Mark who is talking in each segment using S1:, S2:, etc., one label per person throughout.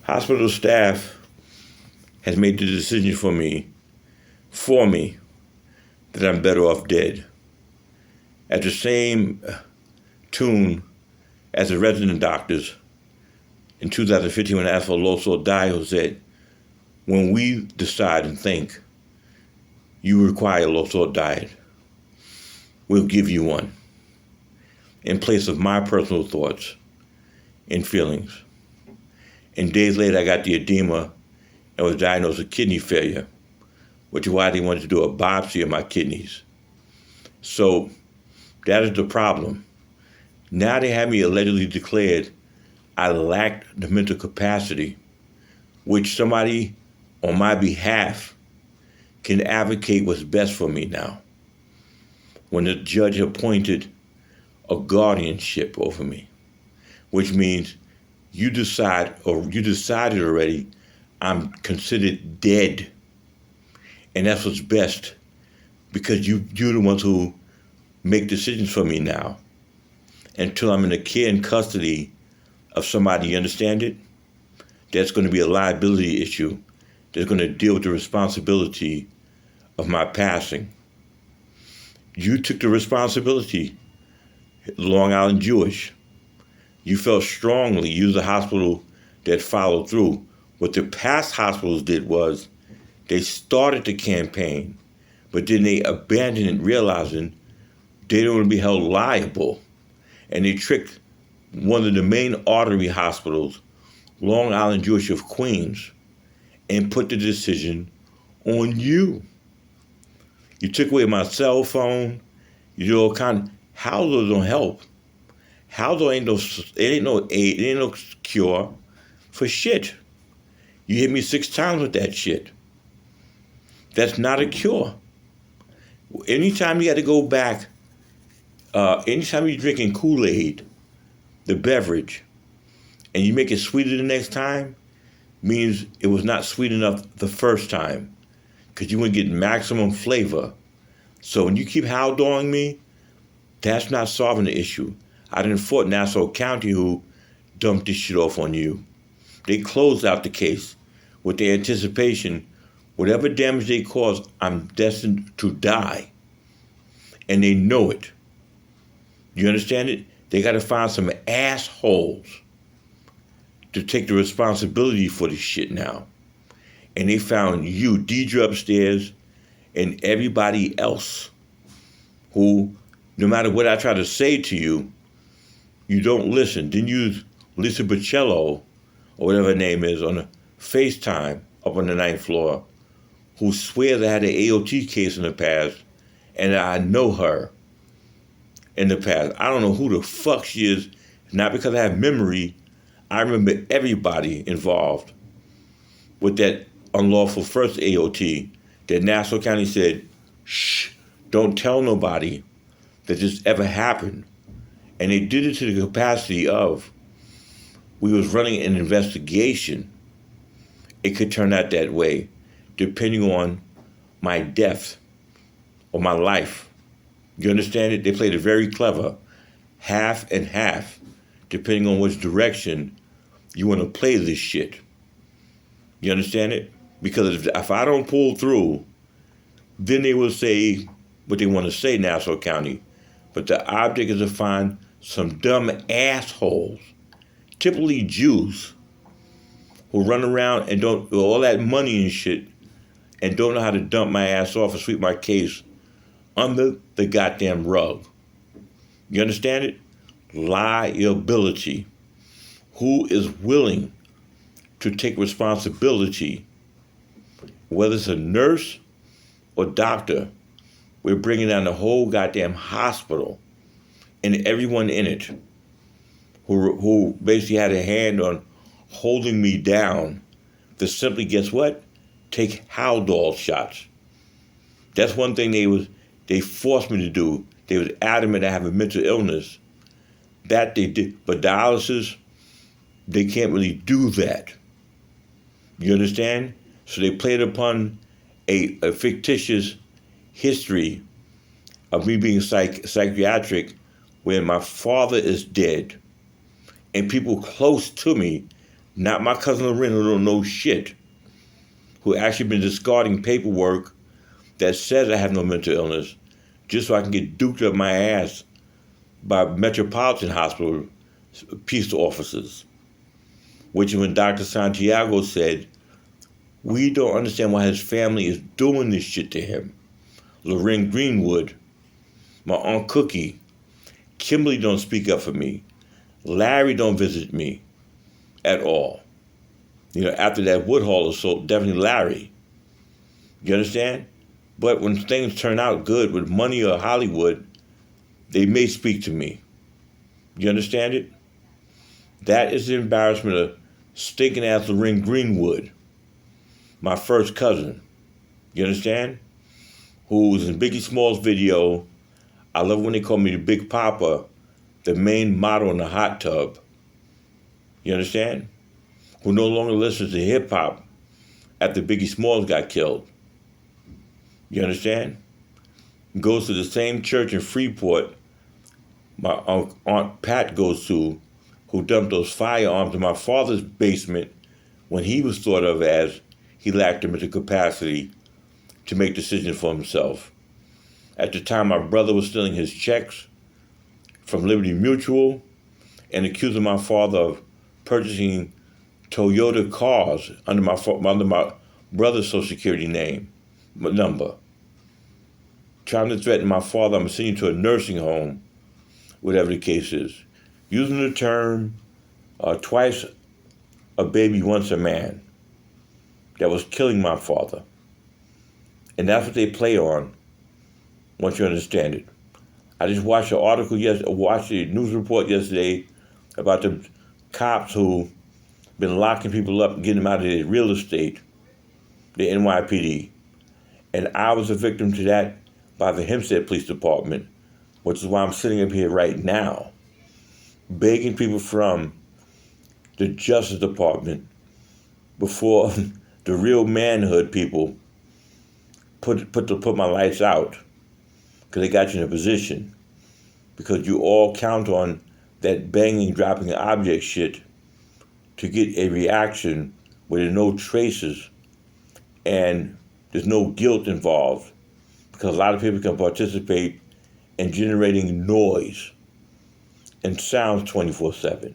S1: Hospital staff has made the decision for me, that I'm better off dead. At the same tune as the resident doctors in 2015 when I asked for a low salt diet, who said, when we decide and think you require a low salt diet, we'll give you one in place of my personal thoughts and feelings. And days later, I got the edema and was diagnosed with kidney failure, which is why they wanted to do a biopsy of my kidneys. So that is the problem. Now they have me allegedly declared I lacked the mental capacity, which somebody on my behalf can advocate what's best for me now. When the judge appointed a guardianship over me, which means you decided already I'm considered dead. And that's what's best, because you're the ones who make decisions for me now. Until I'm in the care and custody of somebody, you understand it? That's going to be a liability issue that's going to deal with the responsibility of my passing. You took the responsibility, Long Island Jewish. You felt strongly, you was the hospital that followed through. What the past hospitals did was they started the campaign, but then they abandoned it, realizing they don't want to be held liable. And they tricked one of the main artery hospitals, Long Island Jewish of Queens, and put the decision on you. You took away my cell phone. You did all kind of, how those don't help. How though ain't no aid, ain't no cure for shit. You hit me 6 times with that shit. That's not a cure. Anytime you got to go back, anytime you're drinking Kool-Aid, the beverage, and you make it sweeter the next time, means it was not sweet enough the first time, because you wouldn't get maximum flavor. So when you keep howdawing me, that's not solving the issue. I done fought Nassau County, who dumped this shit off on you. They closed out the case with the anticipation, whatever damage they cause, I'm destined to die. And they know it. You understand it? They got to find some assholes to take the responsibility for this shit now. And they found you, Deidre upstairs, and everybody else who, no matter what I try to say to you, you don't listen. Then use Lisa Bocello, or whatever her name is, on a FaceTime up on the 9th floor, who swears I had an AOT case in the past, and I know her in the past. I don't know who the fuck she is, not because I have memory. I remember everybody involved with that unlawful first AOT that Nassau County said, shh, don't tell nobody that this ever happened. And they did it to the capacity of, we was running an investigation. It could turn out that way, depending on my death or my life. You understand it? They played it very clever, half and half, depending on which direction you want to play this shit. You understand it? Because if I don't pull through, then they will say what they want to say, Nassau County. But the object is to find some dumb assholes, typically Jews, who run around and don't, with all that money and shit, and don't know how to dump my ass off and sweep my case under the goddamn rug. You understand it? Liability. Who is willing to take responsibility, whether it's a nurse or doctor? We're bringing down the whole goddamn hospital and everyone in it who basically had a hand on holding me down to simply, guess what? Take Haldol shots. That's one thing they forced me to do. They was adamant I have a mental illness. That they did. But dialysis, they can't really do that. You understand? So they played upon a fictitious history of me being psychiatric when my father is dead and people close to me Not my cousin Lorraine who don't know shit, who actually been discarding paperwork that says I have no mental illness just so I can get duked up my ass by Metropolitan Hospital peace officers. Which is when Dr. Santiago said, we don't understand why his family is doing this shit to him. Lorraine Greenwood, my Aunt Cookie, Kimberly don't speak up for me. Larry don't visit me at all. After that Woodhall assault, definitely Larry. You understand? But when things turn out good with money or Hollywood, they may speak to me. You understand it? That is the embarrassment of stinking ass Lorraine Greenwood, my first cousin. You understand? Who was in Biggie Smalls' video. I love when they call me the Big Papa, the main model in the hot tub. You understand? Who no longer listens to hip hop after Biggie Smalls got killed. You understand? Goes to the same church in Freeport my Aunt Pat goes to, who dumped those firearms in my father's basement when he was thought of as he lacked the mental capacity to make decisions for himself. At the time, my brother was stealing his checks from Liberty Mutual and accusing my father of purchasing Toyota cars under my brother's Social Security number. Trying to threaten my father, I'm sending you to a nursing home, whatever the case is. Using the term, twice a baby, once a man, that was killing my father. And that's what they play on, once you understand it. I just watched watched the news report yesterday about the cops who been locking people up and getting them out of their real estate, the NYPD. And I was a victim to that by the Hempstead Police Department, which is why I'm sitting up here right now, begging people from the Justice Department before the real manhood people put my lights out, because they got you in a position, because you all count on that banging, dropping object shit to get a reaction where there's no traces and there's no guilt involved, because a lot of people can participate in generating noise and sounds 24/7.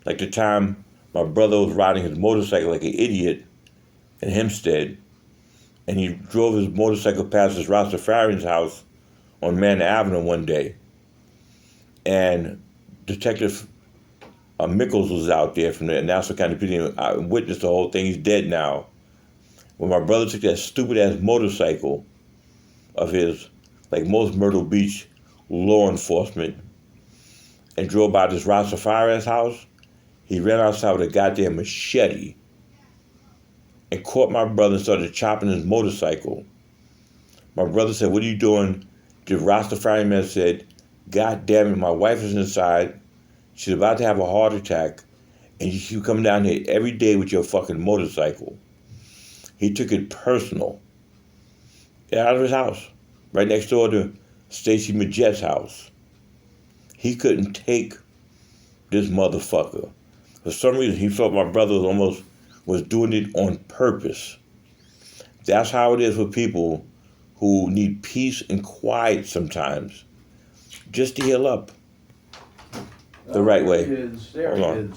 S1: Like the time my brother was riding his motorcycle like an idiot in Hempstead, and he drove his motorcycle past his Rastafarian's house on Manor Avenue one day, and Detective Mickles was out there from the Nassau County PD. I witnessed the whole thing. He's dead now. When my brother took that stupid-ass motorcycle of his, like most Myrtle Beach law enforcement, and drove by this Rastafarian's house, he ran outside with a goddamn machete and caught my brother and started chopping his motorcycle. My brother said, "What are you doing?" The Rastafarian man said, "God damn it, my wife is inside. She's about to have a heart attack, and you keep coming down here every day with your fucking motorcycle." He took it personal. Out of his house, right next door to Stacey Majette's house. He couldn't take this motherfucker. For some reason, he felt my brother was doing it on purpose. That's how it is with people who need peace and quiet sometimes, just to heal up the right way.
S2: Hold on.